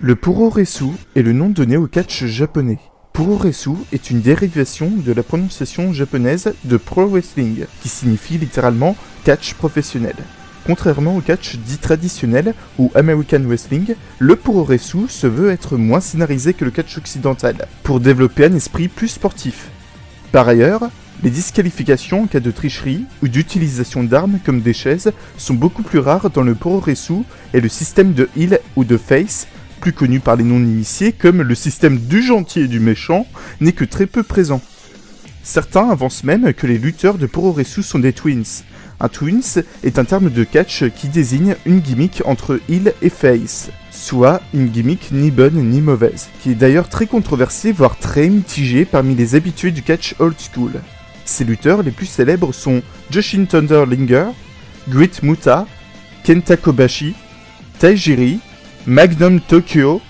Le puroresu est le nom donné au catch japonais. Puroresu est une dérivation de la prononciation japonaise de pro wrestling, qui signifie littéralement catch professionnel. Contrairement au catch dit traditionnel ou American Wrestling, le puroresu se veut être moins scénarisé que le catch occidental, pour développer un esprit plus sportif. Par ailleurs, les disqualifications en cas de tricherie ou d'utilisation d'armes comme des chaises sont beaucoup plus rares dans le puroresu et le système de heel ou de face, plus connu par les non-initiés comme le système du gentil et du méchant, n'est que très peu présent. Certains avancent même que les lutteurs de puroresu sont des twins. Un twins est un terme de catch qui désigne une gimmick entre heel et face, soit une gimmick ni bonne ni mauvaise, qui est d'ailleurs très controversée voire très mitigée parmi les habitués du catch old school. Ces lutteurs les plus célèbres sont Jushin Thunder Liger, Great Muta, Kenta Kobashi, Taijiri, Magnum Tokyo,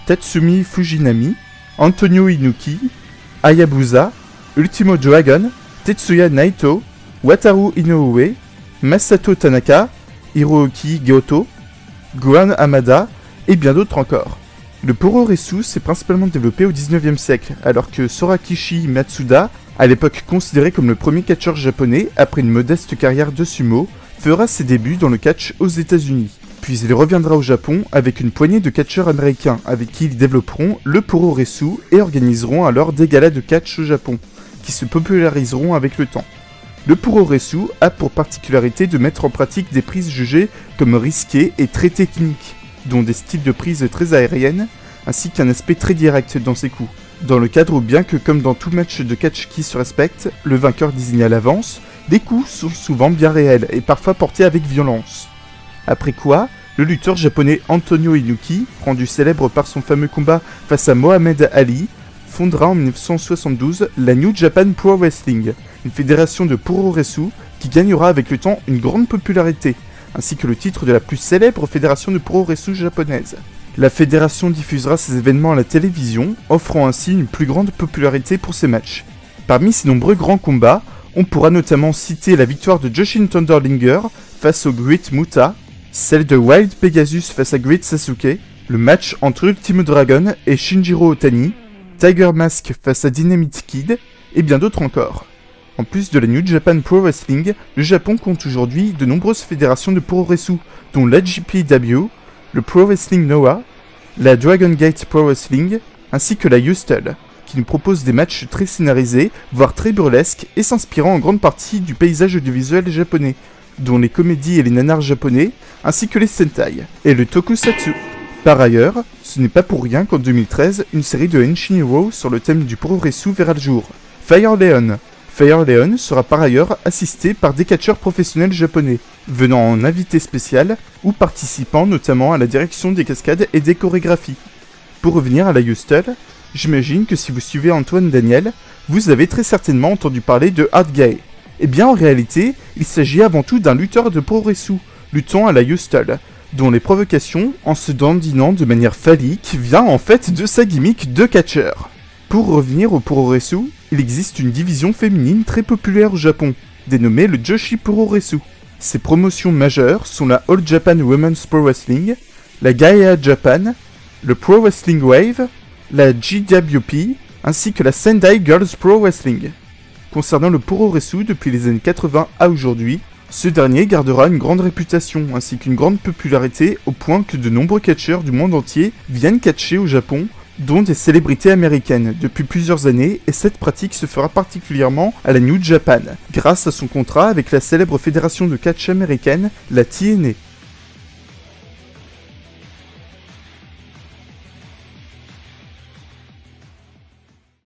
Tatsumi Fujinami, Antonio Inoki, Hayabusa, Ultimo Dragon, Tetsuya Naito, Wataru Inoue, Masato Tanaka, Hiroki Goto, Gohan Hamada et bien d'autres encore. Le puroresu s'est principalement développé au 19e siècle, alors que Sorakishi Matsuda, à l'époque considéré comme le premier catcheur japonais après une modeste carrière de sumo, fera ses débuts dans le catch aux États-Unis. Puis il reviendra au Japon avec une poignée de catcheurs américains avec qui ils développeront le puroresu et organiseront alors des galas de catch au Japon, qui se populariseront avec le temps. Le puroresu a pour particularité de mettre en pratique des prises jugées comme risquées et très techniques, dont des styles de prise très aériennes, ainsi qu'un aspect très direct dans ses coups. Dans le cadre où bien que comme dans tout match de catch qui se respecte, le vainqueur désigne à l'avance, les coups sont souvent bien réels et parfois portés avec violence. Après quoi, le lutteur japonais Antonio Inoki, rendu célèbre par son fameux combat face à Mohamed Ali, fondera en 1972 la New Japan Pro Wrestling, une fédération de puroresu qui gagnera avec le temps une grande popularité, ainsi que le titre de la plus célèbre fédération de puroresu japonaise. La fédération diffusera ces événements à la télévision, offrant ainsi une plus grande popularité pour ses matchs. Parmi ces nombreux grands combats, on pourra notamment citer la victoire de Jushin Thunder Liger face au Great Muta, celle de Wild Pegasus face à Great Sasuke, le match entre Ultimo Dragon et Shinjiro Otani, Tiger Mask face à Dynamite Kid, et bien d'autres encore. En plus de la New Japan Pro Wrestling, le Japon compte aujourd'hui de nombreuses fédérations de puroresu, dont la GPW, le Pro Wrestling Noah, la Dragon Gate Pro Wrestling, ainsi que la Yustel, qui nous propose des matchs très scénarisés, voire très burlesques, et s'inspirant en grande partie du paysage audiovisuel japonais, dont les comédies et les nanars japonais, ainsi que les sentai, et le tokusatsu. Par ailleurs, ce n'est pas pour rien qu'en 2013, une série de Henshin Hero sur le thème du puroresu verra le jour, Fire Leon. Fire Leon sera par ailleurs assisté par des catcheurs professionnels japonais, venant en invité spécial ou participant notamment à la direction des cascades et des chorégraphies. Pour revenir à la Yustel, j'imagine que si vous suivez Antoine Daniel, vous avez très certainement entendu parler de Hard Guy. Eh bien en réalité, il s'agit avant tout d'un lutteur de puroresu, luttant à la Yustel, dont les provocations, en se dandinant de manière phallique, vient en fait de sa gimmick de catcheur. Pour revenir au puroresu, il existe une division féminine très populaire au Japon, dénommée le Joshi Puroresu. Ses promotions majeures sont la All Japan Women's Pro Wrestling, la Gaea Japan, le Pro Wrestling Wave, la GWP, ainsi que la Sendai Girls Pro Wrestling. Concernant le puroresu depuis les années 80 à aujourd'hui, ce dernier gardera une grande réputation ainsi qu'une grande popularité au point que de nombreux catcheurs du monde entier viennent catcher au Japon, dont des célébrités américaines depuis plusieurs années, et cette pratique se fera particulièrement à la New Japan, grâce à son contrat avec la célèbre fédération de catch américaine, la TNA.